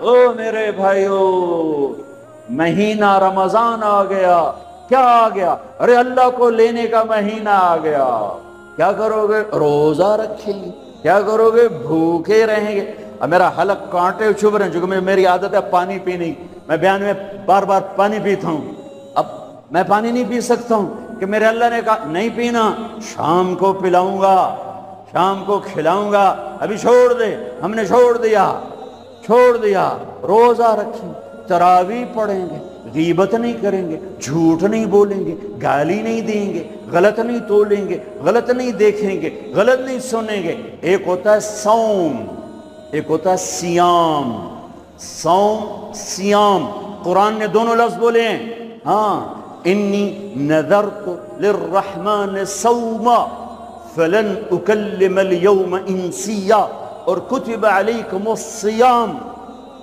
او میرے بھائیو، مہینہ رمضان آ گیا. کیا آ گیا؟ ارے اللہ کو لینے کا مہینہ آ گیا. کیا کرو گے؟ روزہ رکھیں گے. کیا کرو گے؟ بھوکے رہیں گے. اب میرا حلق کانٹے چبھ رہے ہیں، چونکہ میری عادت ہے پانی پینے. میں بیان میں بار بار پانی پیتا ہوں. اب میں پانی نہیں پی سکتا ہوں کہ میرے اللہ نے کہا نہیں پینا، شام کو پلاؤں گا، شام کو کھلاؤں گا. ابھی چھوڑ دے. ہم نے چھوڑ دیا. روزہ رکھیں، تراویح پڑھیں گے، غیبت نہیں کریں گے، جھوٹ نہیں بولیں گے، گالی نہیں دیں گے، غلط نہیں تولیں گے، غلط نہیں دیکھیں گے، غلط نہیں سنیں گے. ایک ہوتا ہے صوم، ایک ہوتا ہے سیام. صوم سیام، قرآن نے دونوں لفظ بولے ہیں. ہاں، انی نذرت للرحمن صوما فلن اکلم اليوم انسیا، اور کتب علیکم الصیام.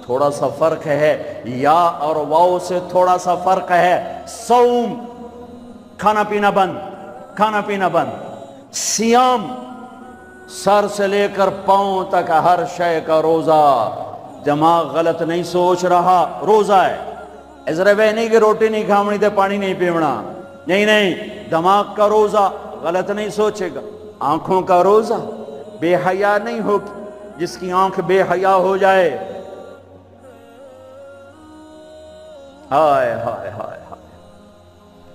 تھوڑا سا فرق ہے، یا اور واو سے تھوڑا سا فرق ہے. صوم کھانا پینا بند. سیام سر سے لے کر پاؤں تک ہر شے کا روزہ. دماغ غلط نہیں سوچ رہا، روزہ ہے. ازرے وہ نہیں کہ روٹی نہیں کھاونی تے پانی نہیں پیونا. نہیں، دماغ کا روزہ، غلط نہیں سوچے گا. آنکھوں کا روزہ، بے حیا نہیں ہوگی. جس کی آنکھ بے حیا ہو جائے، ہائے ہائے ہائے ہائے،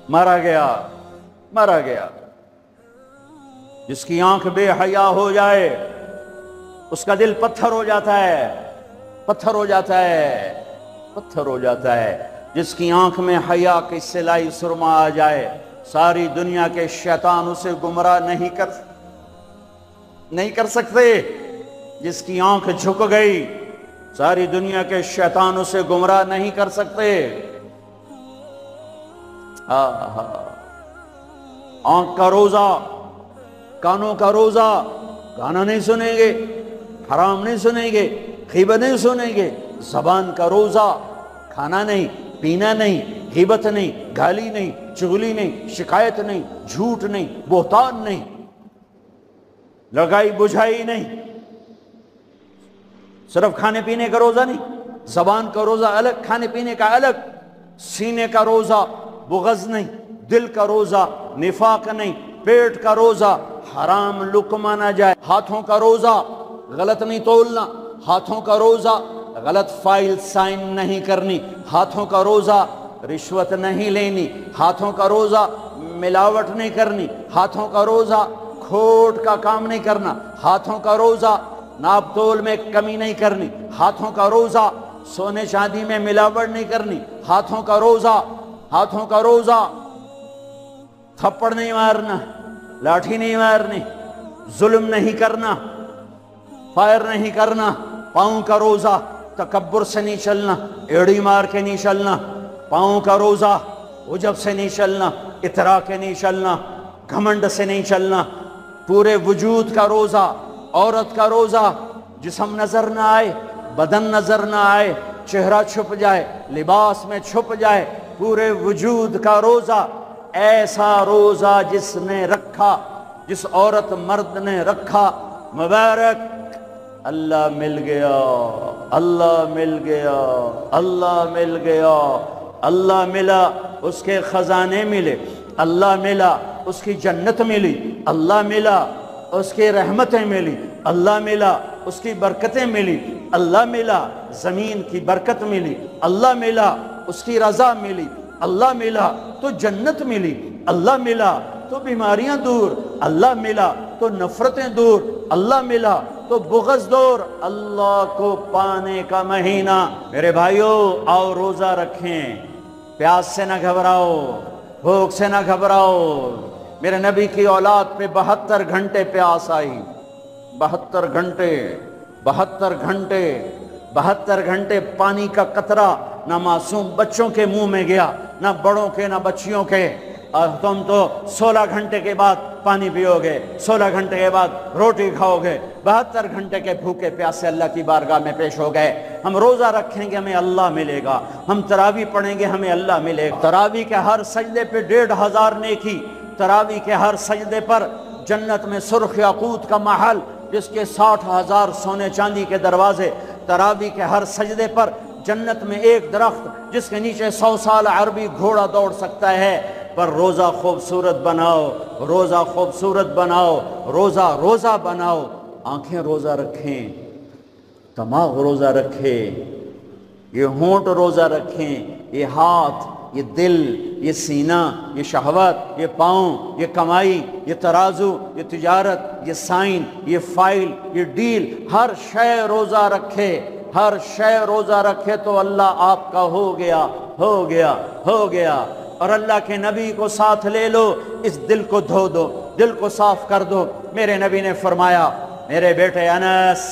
مرا گیا. جس کی آنکھ بے حیا ہو جائے اس کا دل پتھر ہو جاتا ہے. جس کی آنکھ میں حیا کی سلائی سرما آ جائے، ساری دنیا کے شیطان اسے گمراہ نہیں کر سکتے. جس کی آنکھ جھک گئی، ساری دنیا کے شیطان اسے گمراہ نہیں کر سکتے. آنکھ کا روزہ، کانوں کا روزہ، گانا نہیں سنیں گے، حرام نہیں سنیں گے، غیبت نہیں سنیں گے. زبان کا روزہ، کھانا نہیں، پینا نہیں، غیبت نہیں، گالی نہیں، چغلی نہیں، شکایت نہیں، جھوٹ نہیں، بہتان نہیں، لگائی بجھائی نہیں. صرف کھانے پینے کا روزہ نہیں، زبان کا روزہ الگ، کھانے پینے کا الگ. سینے کا روزہ، بغض نہیں. دل کا روزہ، نفاق نہیں. پیٹ کا روزہ، حرام لقمہ نہ جائے. ہاتھوں کا روزہ، غلط نہیں تولنا. ہاتھوں کا روزہ، غلط فائل سائن نہیں کرنی. ہاتھوں کا روزہ، رشوت نہیں لینی. ہاتھوں کا روزہ، ملاوٹ نہیں کرنی. ہاتھوں کا روزہ، کھوٹ کا کام نہیں کرنا. ہاتھوں کا روزہ، ناپ تول میں کمی نہیں کرنی. ہاتھوں کا روزہ، سونے چاندی میں ملاوٹ نہیں کرنی. ہاتھوں کا روزہ، تھپڑ نہیں مارنا، لاٹھی نہیں مارنی، ظلم نہیں کرنا، فائر نہیں کرنا. پاؤں کا روزہ، تکبر سے نہیں چلنا، ایڑی مار کے نہیں چلنا. پاؤں کا روزہ، عجب سے نہیں چلنا، اترا کے نہیں چلنا، گھمنڈ سے نہیں چلنا. پورے وجود کا روزہ. عورت کا روزہ، جسم نظر نہ آئے، بدن نظر نہ آئے، چہرہ چھپ جائے، لباس میں چھپ جائے. پورے وجود کا روزہ. ایسا روزہ جس عورت مرد نے رکھا، مبارک. اللہ مل گیا، اللہ ملا، اس کے خزانے ملے. اللہ ملا، اس کی جنت ملی. اللہ ملا، اس کی رحمتیں ملی. اللہ ملا، اس کی برکتیں ملی. اللہ ملا، زمین کی برکت ملی. اللہ ملا، اس کی رضا ملی. اللہ ملا تو جنت ملی. اللہ ملا تو بیماریاں دور. اللہ ملا تو نفرتیں دور. اللہ ملا تو بغض دور. اللہ کو پانے کا مہینہ. میرے بھائیو، آؤ روزہ رکھیں. پیاس سے نہ گھبراؤ، بھوک سے نہ گھبراؤ. میرے نبی کی اولاد پہ 72 گھنٹے پیاس آئی. 72 گھنٹے پانی کا قطرہ نہ معصوم بچوں کے منہ میں گیا، نہ بڑوں کے، نہ بچیوں کے. اور تم تو 16 گھنٹے کے بعد پانی پیو گے، 16 گھنٹے کے بعد روٹی کھاؤ گے. 72 گھنٹے کے بھوکے پیاسے اللہ کی بارگاہ میں پیش ہو گئے. ہم روزہ رکھیں گے، ہمیں اللہ ملے گا. ہم تراویح پڑھیں گے، ہمیں اللہ ملے گا. تراویح کے ہر سجدے پہ 1500 نیکی. تراویح کے ہر سجدے پر جنت میں سرخ یاقوت کا محل، جس کے 60,000 سونے چاندی کے دروازے. تراوی کے ہر سجدے پر جنت میں ایک درخت جس کے نیچے 100 سال عربی گھوڑا دوڑ سکتا ہے، پر روزہ خوبصورت بناؤ، روزہ خوبصورت بناؤ، روزہ بناؤ، آنکھیں روزہ رکھیں، دماغ روزہ رکھے، یہ ہونٹ روزہ رکھیں، یہ ہاتھ، یہ دل، یہ سینہ، یہ شہوت، یہ پاؤں، یہ کمائی، یہ ترازو، یہ تجارت، یہ سائن، یہ فائل، یہ ڈیل، ہر شے روزہ رکھے، ہر شے روزہ رکھے تو اللہ آپ کا ہو گیا، ہو گیا، ہو گیا۔ اور اللہ کے نبی کو ساتھ لے لو، اس دل کو دھو دو، دل کو صاف کر دو۔ میرے نبی نے فرمایا، میرے بیٹے انس،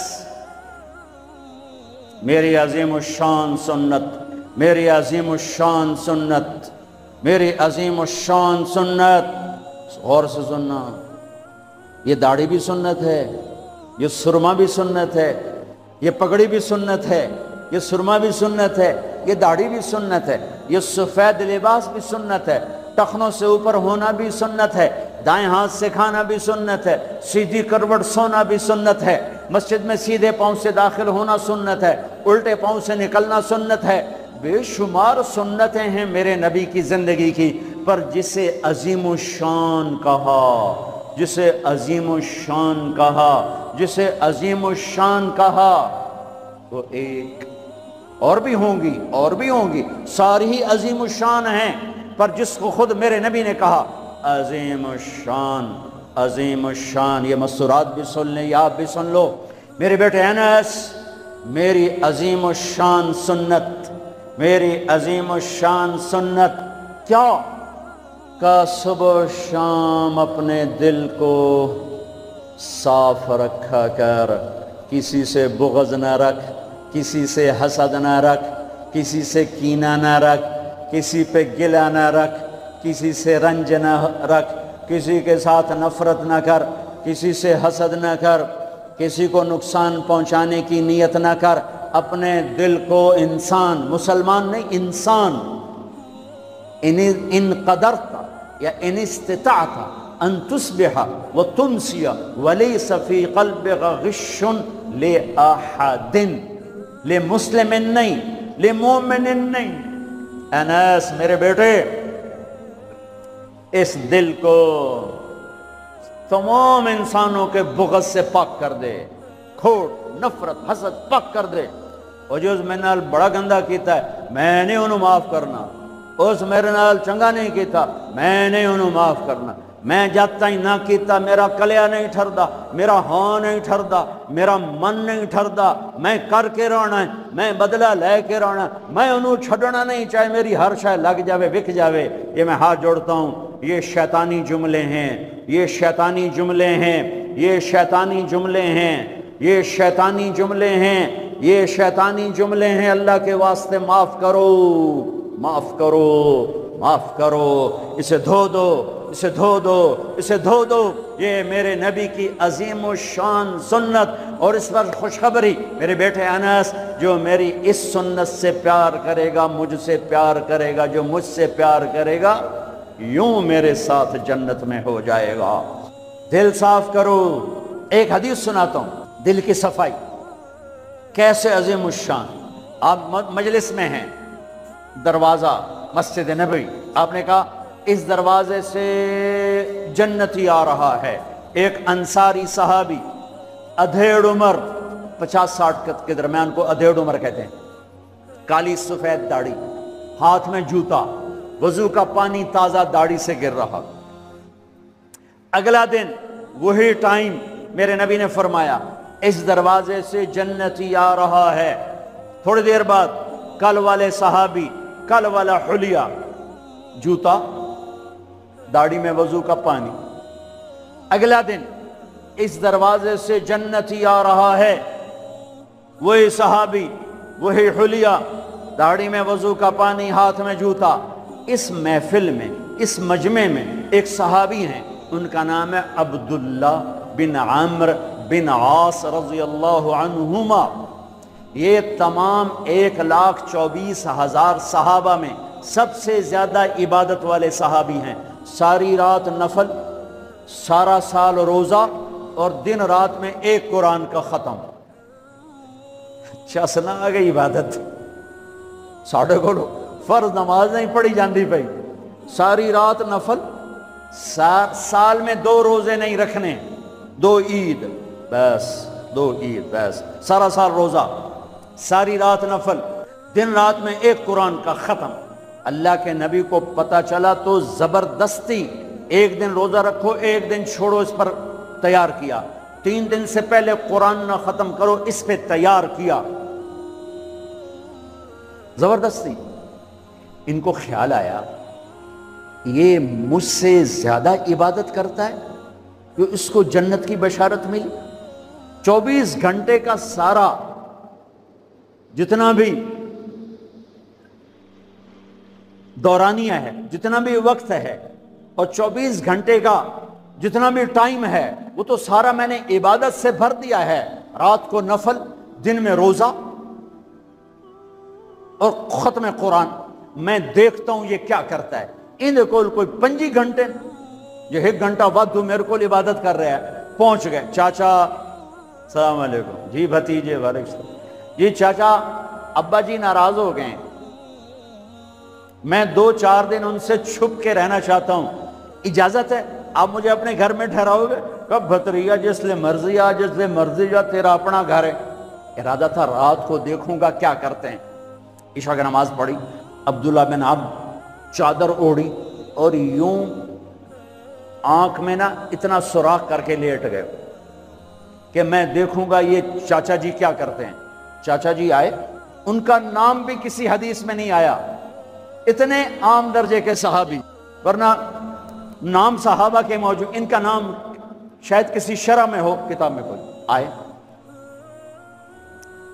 میری عظیم الشان سنت، میری عظیم الشان سنت، میری عظیم الشان سنت، غور سے سننا، یہ داڑھی بھی سنت ہے، یہ سرما بھی سنت ہے، یہ پگڑی بھی سنت ہے، یہ سرما بھی سنت ہے، یہ داڑھی بھی سنت ہے، یہ سفید لباس بھی سنت ہے، ٹخنوں سے اوپر ہونا بھی سنت ہے، دائیں ہاتھ سے کھانا بھی سنت ہے، سیدھی کروٹ سونا بھی سنت ہے، مسجد میں سیدھے پاؤں سے داخل ہونا سنت ہے، الٹے پاؤں سے نکلنا سنت ہے۔ بے شمار سنتیں ہیں میرے نبی کی زندگی کی، پر جسے عظیم الشان کہا، جسے عظیم الشان کہا، جسے عظیم الشان کہا، وہ ایک اور بھی ہوں گی، اور بھی ہوں گی، ساری ہی عظیم الشان ہیں، پر جس کو خود میرے نبی نے کہا عظیم الشان، عظیم الشان، یہ مستورات بھی سن لیں، یہ آپ بھی سن لو۔ میرے بیٹے انس، میری عظیم الشان سنت، میری عظیم الشان سنت کیا؟ کہ صبح و شام اپنے دل کو صاف رکھا کر، کسی سے بغض نہ رکھ، کسی سے حسد نہ رکھ، کسی سے کینہ نہ رکھ، کسی پہ گلہ نہ رکھ، کسی سے رنج نہ رکھ، کسی کے ساتھ نفرت نہ کر، کسی سے حسد نہ کر، کسی کو نقصان پہنچانے کی نیت نہ کر، اپنے دل کو انسان، مسلمان نہیں انسان، ان قدرت یا ان استطاعت ان تصبح وتمسی ولیس فی قلبک غش لأحد، لمسلم نہیں، لمومن نہیں۔ انس میرے بیٹے، اس دل کو تمام انسانوں کے بغض سے پاک کر دے، کھوٹ، نفرت، حسد پاک کر دے۔ اور جو اس میرے نال بڑا گندہ کیتا ہے میں نہیں انہوں معاف کرنا، اس میرے نال چنگا نہیں کیتا میں نہیں انہوں معاف کرنا، میں جب تک نہ کیتا میرا کلیا نہیں ٹھردا، میرا ہاں نہیں ٹھردا، میرا من نہیں ٹھردا، میں کر کے رہنا ہے، میں بدلہ لے کے رہنا ہے، میں انہوں چھڑنا نہیں، چاہے میری ہر شے لگ جاوے، وک جاوے۔ یہ میں ہاتھ جوڑتا ہوں، یہ شیطانی جملے ہیں، یہ شیطانی جملے ہیں، یہ شیطانی جملے ہیں، یہ شیطانی جملے ہیں، یہ شیطانی جملے ہیں۔ اللہ کے واسطے معاف کرو، معاف کرو، معاف کرو، اسے دھو دو، اسے دھو دو، اسے دھو دو۔ یہ میرے نبی کی عظیم الشان سنت، اور اس پر خوشخبری میرے بیٹے انس، جو میری اس سنت سے پیار کرے گا مجھ سے پیار کرے گا، جو مجھ سے پیار کرے گا یوں میرے ساتھ جنت میں ہو جائے گا۔ دل صاف کرو۔ ایک حدیث سناتا ہوں، دل کی صفائی کیسے عظیم الشان۔ آپ مجلس میں ہیں، دروازہ مسجد نبوی، آپ نے کہا اس دروازے سے جنتی آ رہا ہے۔ ایک انصاری صحابی، ادھیڑ عمر، 50-60 کے درمیان کو ادھیڑ عمر کہتے ہیں، کالی سفید داڑھی، ہاتھ میں جوتا، وضو کا پانی تازہ داڑھی سے گر رہا۔ اگلا دن وہی ٹائم میرے نبی نے فرمایا اس دروازے سے جنتی آ رہا ہے۔ تھوڑی دیر بعد کل والے صحابی، کل والا حلیہ، جوتا، داڑھی میں وضو کا پانی۔ اگلا دن اس دروازے سے جنتی آ رہا ہے، وہی صحابی، وہی حلیہ، داڑھی میں وضو کا پانی، ہاتھ میں جوتا۔ اس محفل میں، اس مجمع میں ایک صحابی ہیں، ان کا نام ہے عبداللہ بن عمرو بن عاص رضی اللہ عنہما۔ یہ تمام 1,24,000 صحابہ میں سب سے زیادہ عبادت والے صحابی ہیں۔ ساری رات نفل، سارا سال روزہ، اور دن رات میں ایک قرآن کا ختم، چسنا آ گئی عبادت ساڑھے کو فرض نماز نہیں پڑھی جاندی پئی، ساری رات نفل، سال میں 2 روزے نہیں رکھنے، 2 عید بس، 2 عید بس، سارا سال روزہ، ساری رات نفل، دن رات میں 1 قرآن کا ختم۔ اللہ کے نبی کو پتہ چلا تو زبردستی 1 دن روزہ رکھو 1 دن چھوڑو اس پر تیار کیا، 3 دن سے پہلے قرآن نہ ختم کرو اس پہ تیار کیا، زبردستی۔ ان کو خیال آیا یہ مجھ سے زیادہ عبادت کرتا ہے کہ اس کو جنت کی بشارت ملی۔ 24 گھنٹے کا سارا جتنا بھی دورانیہ ہے، جتنا بھی وقت ہے، اور 24 گھنٹے کا جتنا بھی ٹائم ہے وہ تو سارا میں نے عبادت سے بھر دیا ہے، رات کو نفل، دن میں روزہ اور ختم قرآن۔ میں دیکھتا ہوں یہ کیا کرتا ہے، ان کو کوئی 5 گھنٹے، یہ 1 گھنٹہ وقت میرے کو عبادت کر رہا ہے۔ پہنچ گئے، چاچا السلام علیکم، جی بھتیجے وعلیکم السلام، جی چاچا ابا جی ناراض ہو گئے، میں 2-4 دن ان سے چھپ کے رہنا چاہتا ہوں، اجازت ہے؟ آپ مجھے اپنے گھر میں ٹھہراؤ گے؟ کب بھتریا جس لئے مرضی آ، جس لئے مرضی جا، تیرا اپنا گھر ہے۔ ارادہ تھا رات کو دیکھوں گا کیا کرتے ہیں۔ عشاء کی نماز پڑھی، عبداللہ بن عمرو چادر اوڑھی اور یوں آنکھ میں نا اتنا سوراخ کر کے لیٹ گئے کہ میں دیکھوں گا یہ چاچا جی کیا کرتے ہیں۔ چاچا جی آئے، ان کا نام بھی کسی حدیث میں نہیں آیا، اتنے عام درجے کے صحابی، ورنہ نام صحابہ کے موجود، ان کا نام شاید کسی شرح میں ہو، کتاب میں کوئی۔ آئے،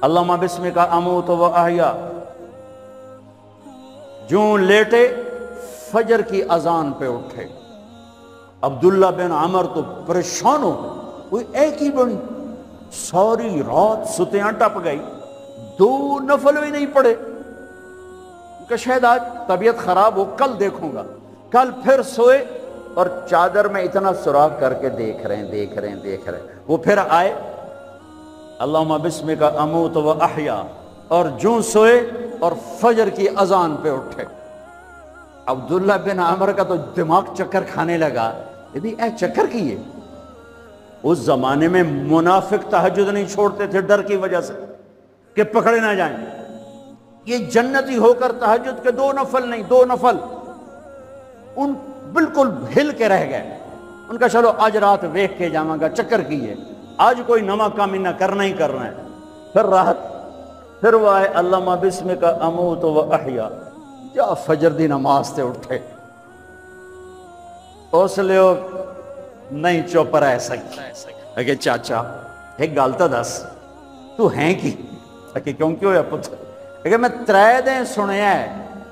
اللہم بسمک اموت و احیا، جوں لیٹے فجر کی اذان پہ اٹھے۔ عبداللہ بن عمر تو پریشان ہو گئے، کوئی ایک ہی بڑی، ساری رات ستیاں ٹپ گئی، 2 نفل بھی نہیں پڑے کہ شاید آج طبیعت خراب ہو، کل دیکھوں گا۔ کل پھر سوئے اور چادر میں اتنا سوراخ کر کے دیکھ رہے ہیں۔ وہ پھر آئے، اللہم بسمک اموت و احیا، اور جوں سوئے اور فجر کی اذان پہ اٹھے۔ عبداللہ بن عمر کا تو دماغ چکر کھانے لگا، یہ بھی اے چکر کیے۔ اس زمانے میں منافق تہجد نہیں چھوڑتے تھے ڈر کی وجہ سے کہ پکڑے نہ جائیں، یہ جنتی ہو کر تہجد کے 2 نفل نہیں، 2 نفل، ان بالکل ہل کے رہ گئے۔ ان کا چلو آج رات ویکھ کے جاواں گا، چکر کیے، آج کوئی نواں کام نہ کرنا ہی کرنا ہے۔ پھر راحت، پھر وہ آئے، اللہم بسمک اموت و احیا، جا فجر دی نماز تے اٹھے۔ اس لیے نہیں چپ رہ سکتے کہ چاچا ایک گل تو دس، تو ہیں کی کہ کیوں ہویا پتر؟ کہ میں 3 دن سنیا ہے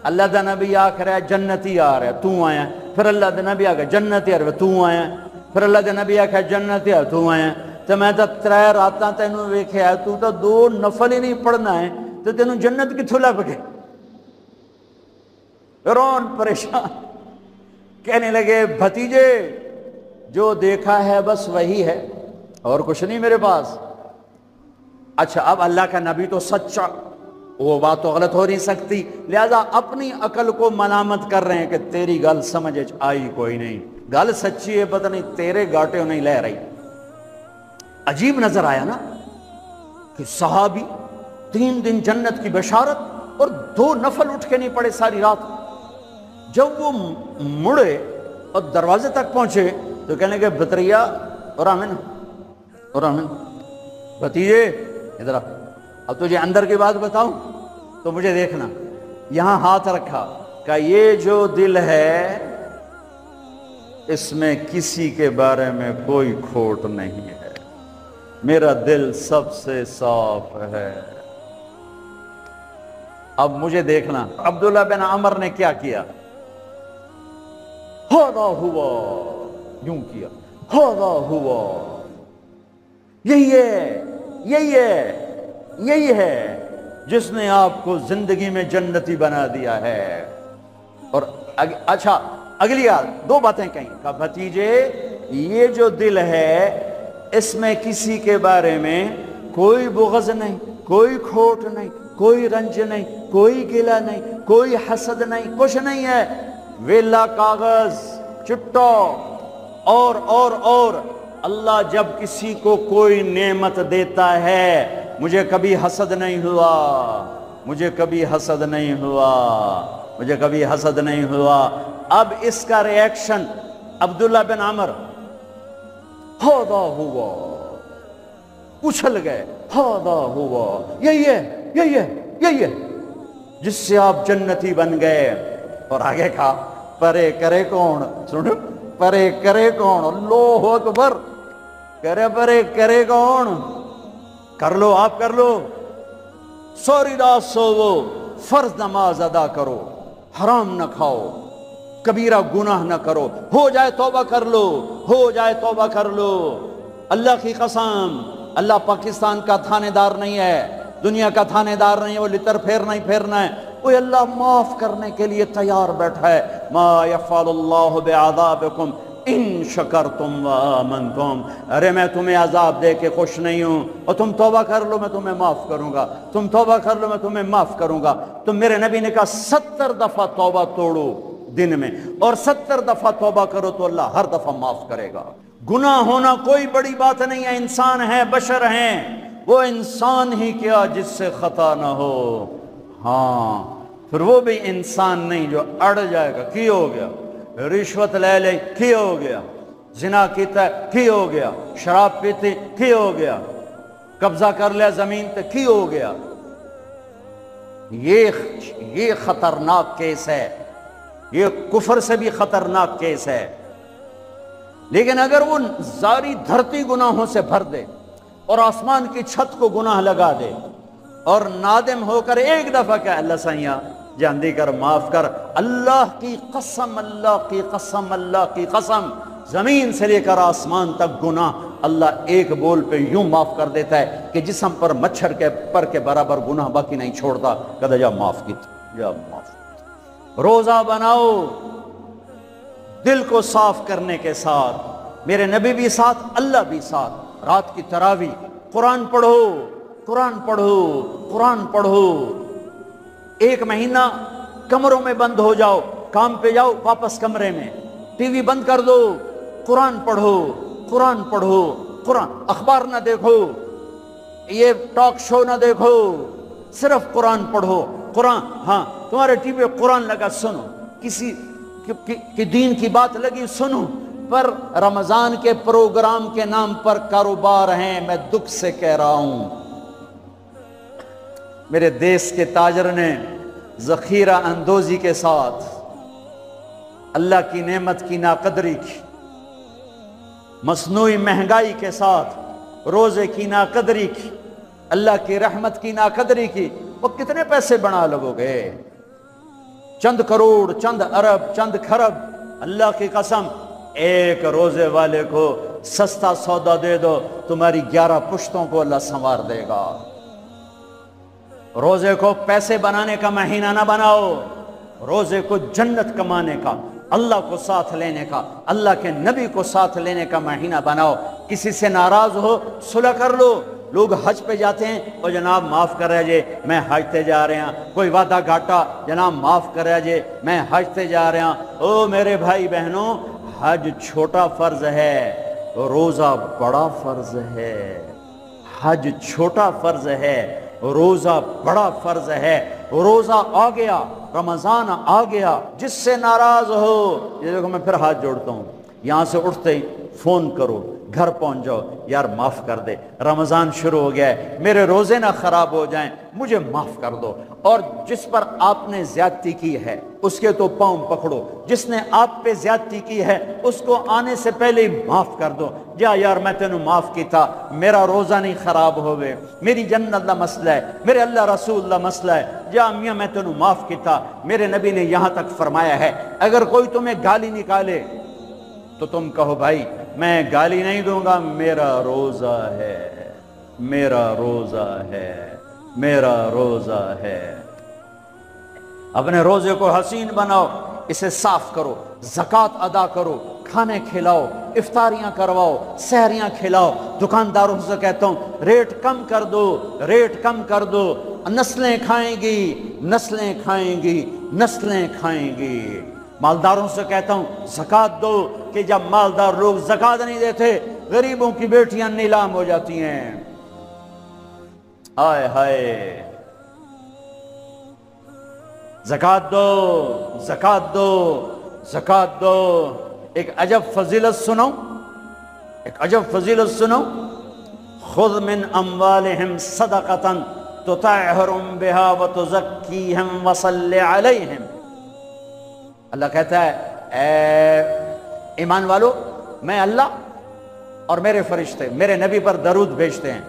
اللہ دا نبی آکھ رہا ہے جنتی آ رہا ہے، تو آیا ہے، پھر اللہ دا نبی آکھ رہا ہے جنتی آ رہا ہے، تو آیا ہے، پھر اللہ دا نبی آکھ رہا ہے جنتی آ رہا ہے، تو آیا ہے، تو میں تو 3 راتاں تینوں ویکھیا ہے، تو 2 نفل ہی نہیں پڑھنا ہے، تو تینوں جنت کتھوں لب گئے؟ رون پریشان، کہنے لگے بھتیجے جو دیکھا ہے بس وہی ہے، اور کچھ نہیں میرے پاس۔ اچھا اب اللہ کا نبی تو سچا، وہ بات تو غلط ہو نہیں سکتی، لہذا اپنی عقل کو ملامت کر رہے ہیں کہ تیری گل سمجھ آئی کوئی نہیں، گل سچی ہے، پتہ نہیں تیرے گاٹے نہیں لے رہی۔ عجیب نظر آیا نا کہ صحابی 3 دن جنت کی بشارت اور 2 نفل اٹھ کے نہیں پڑے ساری رات۔ جب وہ مڑے اور دروازے تک پہنچے تو کہنے لگے بطریا اور آمن بھتیجے ادھر آ، اب تجھے اندر کی بات بتاؤں تو مجھے دیکھنا۔ یہاں ہاتھ رکھا کہ یہ جو دل ہے اس میں کسی کے بارے میں کوئی کھوٹ نہیں ہے، میرا دل سب سے صاف ہے۔ اب مجھے دیکھنا عبداللہ بن عمر نے کیا کیا، ہذا ہوا، یوں کیا، ہذا ہوا، یہی ہے جس نے آپ کو زندگی میں جنتی بنا دیا ہے۔ اور اچھا اگلی 2 باتیں کہیں کہ بھتیجے یہ جو دل ہے اس میں کسی کے بارے میں کوئی بغض نہیں، کوئی کھوٹ نہیں، کوئی رنج نہیں، کوئی گلہ نہیں، کوئی حسد نہیں، کچھ نہیں ہے، ویلا کاغذ چٹو اور اللہ جب کسی کو کوئی نعمت دیتا ہے، مجھے کبھی حسد نہیں ہوا، مجھے کبھی حسد نہیں ہوا، مجھے کبھی حسد نہیں ہوا۔ اب اس کا ری ایکشن عبداللہ بن عمر، ہادا ہوا، اچھل گئے، ہادا ہوا، یہی ہے جس سے آپ جنتی بن گئے۔ اور آگے کہا پرے کرے کون، سنو، پرے کرے کون، اللہ اکبر، پرے کرے کون، کر لو آپ، کر لو، سوری رات سوو، فرض نماز ادا کرو، حرام نہ کھاؤ، کبیرہ گناہ نہ کرو، ہو جائے توبہ کر لو، ہو جائے توبہ کر لو۔ اللہ کی قسم، اللہ پاکستان کا تھانے دار نہیں ہے، دنیا کا تھانے دار نہیں ہے، وہ لتر پھیرنا ہی پھیرنا ہے، وہ اللہ معاف کرنے کے لیے تیار بیٹھا ہے۔ ما یفعل اللہ بعذابکم ان شکرتم وآمنتم، ارے میں تمہیں عذاب دے کے خوش نہیں ہوں، اور تم توبہ کر لو میں تمہیں معاف کروں گا، تم توبہ کر لو میں تمہیں معاف کروں گا۔ تو میرے نبی نے کہا 70 دفعہ توبہ توڑو دن میں، اور 70 دفعہ توبہ کرو تو اللہ ہر دفعہ معاف کرے گا۔ گناہ ہونا کوئی بڑی بات نہیں ہے، انسان ہے، بشر ہیں، وہ انسان ہی کیا جس سے خطا نہ ہو، ہاں پھر وہ بھی انسان نہیں جو اڑ جائے گا، کی ہو گیا، رشوت لے لے کی ہو گیا، زنا کیتا ہے کی ہو گیا، شراب پیتے کی ہو گیا، قبضہ کر لیا زمین پہ کی ہو گیا۔ یہ خطرناک کیس ہے، یہ کفر سے بھی خطرناک کیس ہے۔ لیکن اگر وہ ساری دھرتی گناہوں سے بھر دے اور آسمان کی چھت کو گناہ لگا دے اور نادم ہو کر ایک دفعہ کہ اللہ سائیاں جاندی کر، معاف کر، اللہ کی قسم، اللہ کی قسم، اللہ کی قسم، زمین سے لے کر آسمان تک گناہ اللہ ایک بول پہ یوں معاف کر دیتا ہے کہ جسم پر مچھر کے پر کے برابر گناہ باقی نہیں چھوڑتا، کہتا جا معاف کی، جا معاف۔ روزہ بناؤ دل کو صاف کرنے کے ساتھ، میرے نبی بھی ساتھ، اللہ بھی ساتھ، رات کی تراویح، قرآن پڑھو، قرآن پڑھو، قرآن پڑھو، ایک مہینہ کمروں میں بند ہو جاؤ، کام پہ جاؤ واپس کمرے میں، ٹی وی بند کر دو، قرآن پڑھو، قرآن پڑھو، قرآن، اخبار نہ دیکھو، یہ ٹاک شو نہ دیکھو، صرف قرآن پڑھو، قرآن، ہاں تمہارے ٹی وی پہ قرآن لگا سنو، کسی کی دین کی بات لگی سنو، پر رمضان کے پروگرام کے نام پر کاروبار ہیں، میں دکھ سے کہہ رہا ہوں۔ میرے دیس کے تاجر نے ذخیرہ اندوزی کے ساتھ اللہ کی نعمت کی ناقدری کی، مصنوعی مہنگائی کے ساتھ روزے کی ناقدری کی، اللہ کی رحمت کی ناقدری کی، وہ کتنے پیسے بنا لگو گے؟ چند کروڑ، چند ارب، چند کھرب۔ اللہ کی قسم ایک روزے والے کو سستا سودا دے دو، تمہاری 11 پشتوں کو اللہ سنوار دے گا۔ روزے کو پیسے بنانے کا مہینہ نہ بناؤ، روزے کو جنت کمانے کا، اللہ کو ساتھ لینے کا، اللہ کے نبی کو ساتھ لینے کا مہینہ بناؤ۔ کسی سے ناراض ہو صلح کر لو، لوگ حج پہ جاتے ہیں، اور جناب معاف کر رہے جے میں حج تے جا رہے ہیں، کوئی وعدہ گھاٹا، جناب معاف کر رہے جے میں حج تے جا رہے ہیں۔ او میرے بھائی بہنوں، حج چھوٹا فرض ہے، روزہ بڑا فرض ہے۔ حج چھوٹا فرض ہے، روزہ بڑا فرض ہے۔ روزہ آ گیا، رمضان آ گیا، جس سے ناراض ہو، یہ دیکھو میں پھر ہاتھ جوڑتا ہوں، یہاں سے اٹھتے ہی فون کرو، گھر پہنچ جاؤ، یار معاف کر دے، رمضان شروع ہو گیا ہے، میرے روزے نہ خراب ہو جائیں، مجھے معاف کر دو۔ اور جس پر آپ نے زیادتی کی ہے اس کے تو پاؤں پکڑو، جس نے آپ پہ زیادتی کی ہے اس کو آنے سے پہلے ہی معاف کر دو۔ جا یار میں تینوں معاف کیتا، میرا روزہ نہیں خراب ہوئے، میری جنت دا مسئلہ ہے، میرے اللہ رسول دا مسئلہ ہے، جا میاں میں تینوں معاف کیتا۔ میرے نبی نے یہاں تک فرمایا ہے اگر کوئی تمہیں گالی نکالے تو تم کہو بھائی میں گالی نہیں دوں گا، میرا روزہ ہے، میرا روزہ ہے، میرا روزہ ہے۔ اپنے روزے کو حسین بناؤ، اسے صاف کرو، زکوٰۃ ادا کرو، کھانے کھلاؤ، افطاریاں کرواؤ، سحریاں کھلاؤ۔ دکانداروں سے کہتا ہوں ریٹ کم کر دو، ریٹ کم کر دو، نسلیں کھائیں گی، نسلیں کھائیں گی، نسلیں کھائیں گی۔ مالداروں سے کہتا ہوں زکوٰۃ دو، کہ جب مالدار لوگ زکوٰۃ نہیں دیتے غریبوں کی بیٹیاں نیلام ہو جاتی ہیں۔ ہائے ہائے، زکوٰۃ دو، زکوٰۃ دو، زکوٰۃ دو۔ ایک عجب فضیلت سنو، ایک عجب فضیلت سنو، خذ من اموالہم صدقۃ تطہرہم بہا وتزکیہم وصل علیہم۔ اللہ کہتا ہے اے ایمان والو، میں اللہ اور میرے فرشتے میرے نبی پر درود بھیجتے ہیں،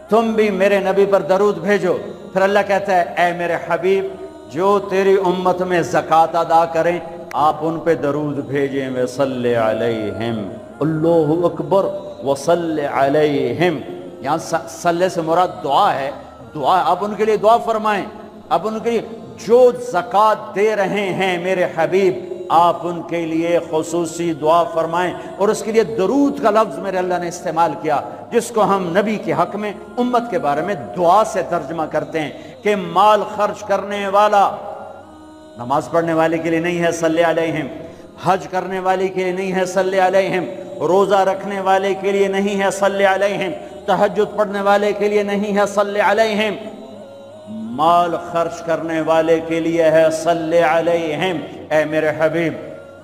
تم بھی میرے نبی پر درود بھیجو۔ پھر اللہ کہتا ہے اے میرے حبیب، جو تیری امت میں زکوٰۃ ادا کریں آپ ان پہ درود بھیجیں، وصلی علیہم، اللہ اکبر، وصلی علیہم۔ یہاں صلی سے مراد دعا ہے، دعا آپ ان کے لیے دعا فرمائیں، آپ ان کے لیے جو زکوٰۃ دے رہے ہیں میرے حبیب آپ ان کے لیے خصوصی دعا فرمائیں۔ اور اس کے لیے درود کا لفظ میرے اللہ نے استعمال کیا، جس کو ہم نبی کے حق میں امت کے بارے میں دعا سے ترجمہ کرتے ہیں کہ مال خرچ کرنے والا نماز پڑھنے والے کے لیے نہیں ہے صلی علیہم، حج کرنے والے کے لیے نہیں ہے صلی علیہم، روزہ رکھنے والے کے لیے نہیں ہے صلی علیہم، تہجد پڑھنے والے کے لیے نہیں ہے صلی علیہم، مال خرچ کرنے والے کے لیے ہے صلی علیہم۔ اے میرے حبیب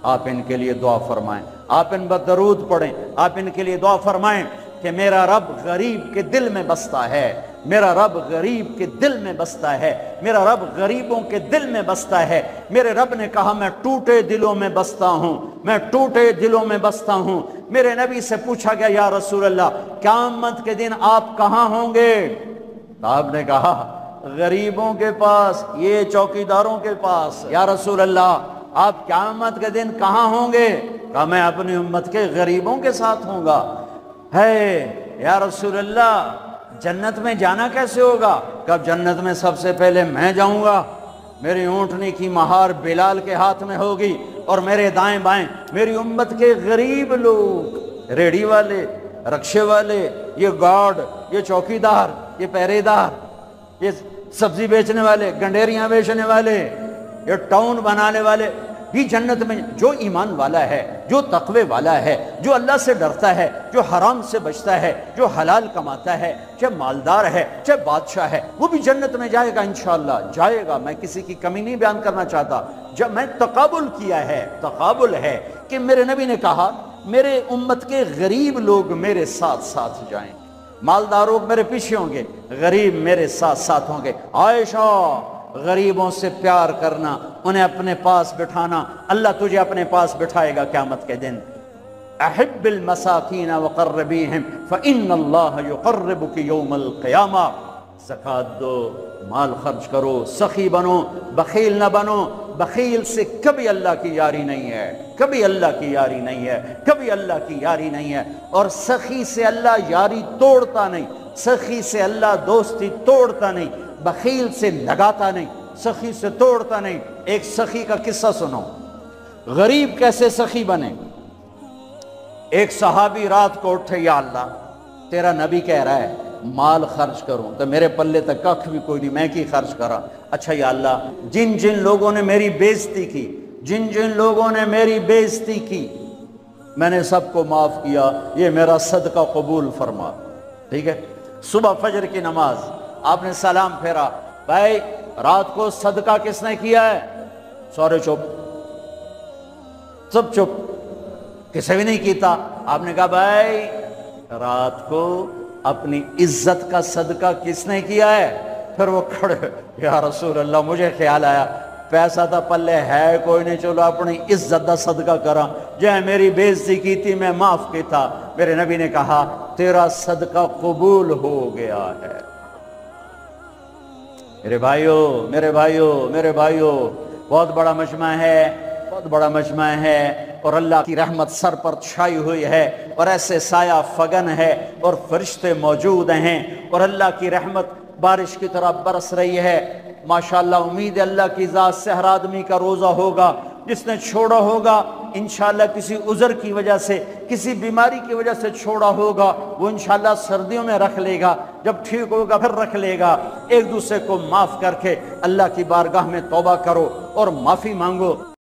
آپ ان کے لیے دعا فرمائیں، آپ ان پر درود پڑھیں، آپ ان کے لیے دعا فرمائیں کہ میرا رب غریب کے دل میں بستا ہے، میرا رب غریب کے دل میں بستا ہے، میرا رب غریبوں کے دل میں بستا ہے۔ میرے رب نے کہا میں ٹوٹے دلوں میں بستا ہوں، میں ٹوٹے دلوں میں بستا ہوں۔ میرے نبی سے پوچھا گیا یا رسول اللہ قیامت کے دن آپ کہاں ہوں گے؟ تو آپ نے کہا غریبوں کے پاس، یہ چوکیداروں کے پاس۔ یا رسول اللہ آپ قیامت کے دن کہاں ہوں گے؟ کہا میں اپنی امت کے غریبوں کے ساتھ ہوں گا۔ ہے یا رسول اللہ جنت میں جانا کیسے ہوگا؟ کب جنت میں سب سے پہلے میں جاؤں گا، میری اونٹنی کی مہار بلال کے ہاتھ میں ہوگی، اور میرے دائیں بائیں میری امت کے غریب لوگ، ریڑھی والے، رکشے والے، یہ گارڈ، یہ چوکیدار، یہ پہرے دار، یہ سبزی بیچنے والے، گنڈیریاں بیچنے والے، یہ ٹاؤن بنانے والے بھی جنت میں۔ جو ایمان والا ہے، جو تقوی والا ہے، جو اللہ سے ڈرتا ہے، جو حرام سے بچتا ہے، جو حلال کماتا ہے، چاہے مالدار ہے چاہے بادشاہ ہے، وہ بھی جنت میں جائے گا انشاءاللہ، جائے گا۔ میں کسی کی کمی نہیں بیان کرنا چاہتا، جب میں تقابل کیا ہے، تقابل ہے کہ میرے نبی نے کہا میرے امت کے غریب لوگ میرے ساتھ ساتھ جائیں، مالدار لوگ میرے پیچھے ہوں گے، غریب میرے ساتھ ساتھ ہوں گے۔ عائشہ غریبوں سے پیار کرنا، انہیں اپنے پاس بٹھانا، اللہ تجھے اپنے پاس بٹھائے گا قیامت کے دن۔ احب المساکین وقربیہم فإن اللہ یقربک یوم القیامہ۔ زکوٰۃ دو، مال خرچ کرو، سخی بنو، بخیل نہ بنو۔ بخیل سے کبھی اللہ کی یاری نہیں ہے، کبھی اللہ کی یاری نہیں ہے، کبھی اللہ کی یاری نہیں ہے۔ اور سخی سے اللہ یاری توڑتا نہیں، سخی سے اللہ دوستی توڑتا نہیں، بخیل سے لگاتا نہیں، سخی سے توڑتا نہیں۔ ایک سخی کا قصہ سنو، غریب کیسے سخی بنے۔ ایک صحابی رات کو اٹھے، یا اللہ تیرا نبی کہہ رہا ہے مال خرچ کروں تو میرے پلے تک کخ بھی کوئی نہیں، میں کی خرچ کرا۔ اچھا یا اللہ جن جن لوگوں نے میری بےزتی کی، جن جن لوگوں نے میری بےزتی کی، میں نے سب کو معاف کیا، یہ میرا صدقہ قبول فرما۔ ٹھیک ہے، صبح فجر کی نماز آپ نے سلام پھیرا، بھائی رات کو صدقہ کس نے کیا ہے؟ سارے چپ، سب چپ، کسی بھی نہیں کیتا۔ آپ نے کہا بھائی رات کو اپنی عزت کا صدقہ کس نے کیا ہے؟ پھر وہ کھڑے، یا رسول اللہ مجھے خیال آیا پیسہ تھا پلے ہے کوئی نہیں، چلو اپنی عزت دا صدقہ کرا، جہاں میری بےزتی کی تھی میں معاف کی تھا۔ میرے نبی نے کہا تیرا صدقہ قبول ہو گیا ہے۔ میرے بھائیو، میرے بھائیو، میرے بھائیو، بہت بڑا مجمع ہے، بہت بڑا مجمع ہے، اور اللہ کی رحمت سر پر چھائی ہوئی ہے، اور ایسے سایہ فگن ہے، اور فرشتے موجود ہیں، اور اللہ کی رحمت بارش کی طرح برس رہی ہے۔ ماشاءاللہ امید ہے اللہ کی ذات سے ہر آدمی کا روزہ ہوگا، جس نے چھوڑا ہوگا انشاءاللہ کسی عذر کی وجہ سے، کسی بیماری کی وجہ سے چھوڑا ہوگا، وہ انشاءاللہ سردیوں میں رکھ لے گا، جب ٹھیک ہوگا پھر رکھ لے گا۔ ایک دوسرے کو معاف کر کے اللہ کی بارگاہ میں توبہ کرو اور معافی مانگو۔